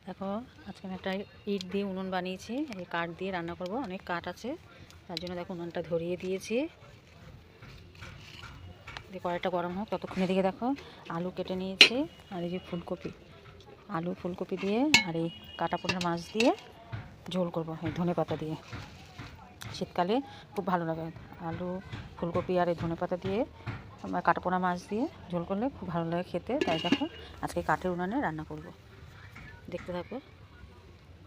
দেখো আজকে আমি একটা ইট দিয়ে উনুন বানিয়েছি। এই কাঠ দিয়ে রান্না করব, অনেক কাঠ আছে তার জন্য দেখো উনুনটা ধরিয়ে দিয়েছি। কড়াইটা গরম হোক ততক্ষণে দিকে দেখো আলু কেটে নিয়েছি, আর এই যে ফুলকপি, আলু ফুলকপি দিয়ে আর এই কাটা পোনা মাছ দিয়ে ঝোল করবো এই ধনেপাতা দিয়ে। শীতকালে খুব ভালো লাগে আলু ফুলকপি আর এই ধনেপাতা দিয়ে কাটা পোনা মাছ দিয়ে ঝোল করলে খুব ভালো লাগে খেতে। তাই দেখো আজকে কাঠের উনানে রান্না করব, দেখতে থাকো।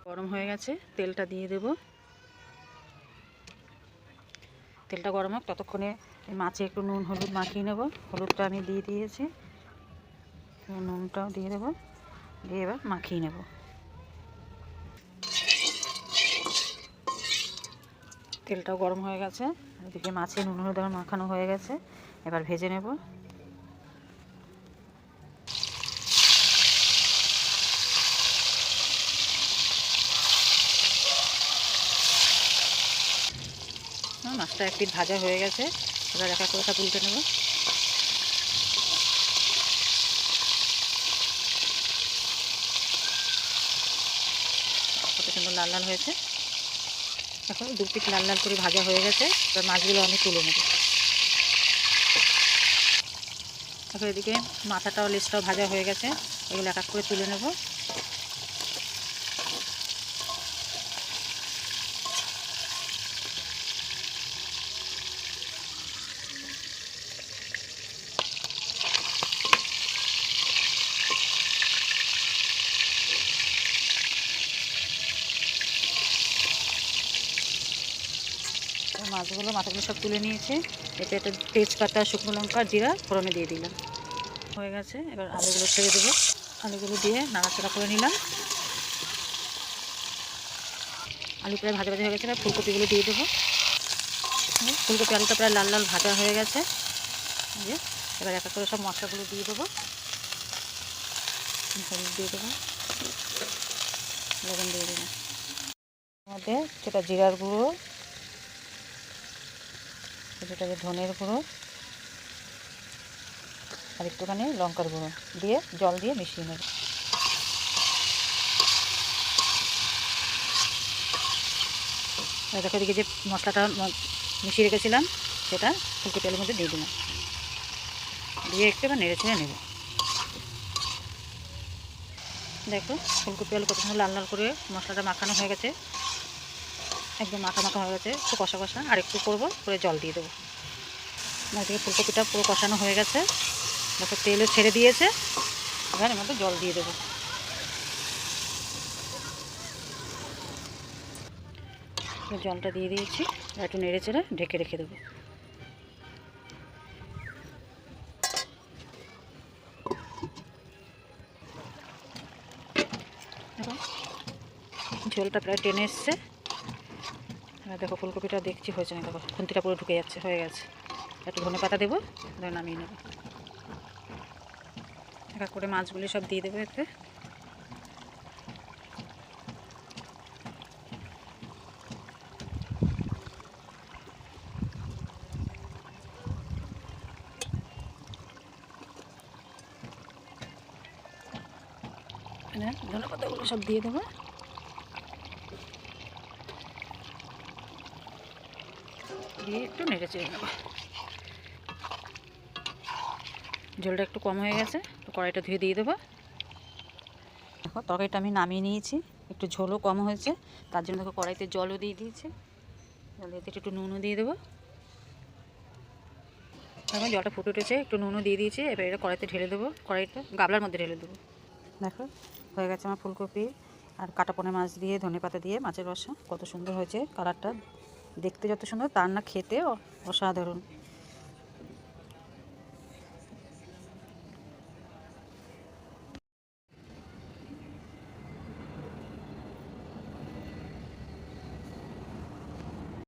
গরম হয়ে গেছে, তেলটা দিয়ে দেব। তেলটা গরম হোক ততক্ষণে মাছে একটু নুন হলুদ মাখিয়ে নেব। হলুদটা আমি দিয়ে দিয়েছি, নুনটাও দিয়ে দেবো, দিয়ে এবার মাখিয়ে নেব। তেলটাও গরম হয়ে গেছে, এদিকে মাছে নুন হলুদ আমার মাখানো হয়ে গেছে, এবার ভেজে নেব। মাছটা এক পিঠ ভাজা হয়ে গেছে, এবার একা করে উল্টে নেব। কত সুন্দর লাল লাল হয়েছে, এখন দু পিঠ লাল লাল করে ভাজা হয়ে গেছে। এবার মাছগুলো আমি তুলে নেব। এখন এদিকে মাথাটাও লেজটাও ভাজা হয়ে গেছে, এগুলো এক এক করে তুলে নেব। মাথাগুলো সব তুলে নিয়েছি। এতে একটা তেজপাতা শুকনো লঙ্কা জিরা ফোড়নে দিয়ে দিলাম, হয়ে গেছে। এবার আলুগুলো ছেড়ে দেবো, আলুগুলো দিয়ে নাড়াচাড়া করে নিলাম। আলু প্রায় ভাজা ভাজা হয়ে গেছে, এবার ফুলকপিগুলো দিয়ে দেবো। ফুলকপি আলুটা প্রায় লাল লাল ভাজা হয়ে গেছে। এবার এক এক করে সব মশলাগুলো দিয়ে দেবো, হলুদ দিয়ে দেবো, লবণ দিয়ে দেবো, মধ্যে যেটা জিরার গুঁড়ো, যেটা ধনের গুঁড়ো আর একটুখানি লঙ্কার গুঁড়ো দিয়ে জল দিয়ে মিশিয়ে নেব। দেখো এদিকে যে মশলাটা মিশিয়ে রেখেছিলাম সেটা ফুলকপি আলুর মধ্যে দিয়ে দিলাম, দিয়ে একটু এবার নেড়ে ছেড়ে নেব। দেখো ফুলকপি আলু কত সুন্দর লাল লাল করে মশলাটা মাখানো হয়ে গেছে, একদম মাখা মাখা হয়ে গেছে, একটু কষা কষা আর একটু করবো, করে জল দিয়ে দেবো। এদিকে ফুলকপিটা পুরো কষানো হয়ে গেছে, দেখো তেলও ছেড়ে দিয়েছে। এবার এর মধ্যে জল দিয়ে দেবো। জলটা দিয়ে দিয়েছি, একটু নেড়ে চেড়ে ঢেকে রেখে দেবো। ঝোলটা প্রায় টেনে এসছে। এবার দেখো ফুলকপিটা দেখছি হয়েছে না, দেখো খুন্তিটা পুরো ঢুকে যাচ্ছে, হয়ে গেছে। একটু ধনে পাতা দেবো, নামিয়ে নেবো। এক করে মাছগুলি সব দিয়ে দেবো এতে। ধনে পাতাগুলো সব দিয়ে দেবো, দিয়ে একটু নেড়ে চেড়ে নেবো। ঝোলটা একটু কম হয়ে গেছে, তো কড়াইটা ধুয়ে দিয়ে দেবো। দেখো তরকারিটা আমি নামিয়ে নিয়েছি, একটু ঝোলও কম হয়েছে তার জন্য দেখো কড়াইতে জলও দিয়ে দিয়েছি, জল দিয়ে একটু নুনও দিয়ে দেবো। এখন জলটা ফুটে উঠেছে, একটু নুনও দিয়ে দিয়েছি। এবার এটা কড়াইতে ঢেলে দেবো, কড়াইটা গামলার মধ্যে ঢেলে দেবো। দেখো হয়ে গেছে আমার ফুলকপি আর কাটা পোনা মাছ দিয়ে ধনেপাতা দিয়ে মাছের রসা। কত সুন্দর হয়েছে, কালারটা দেখতে যত সুন্দর তার না খেতে অসাধারণ।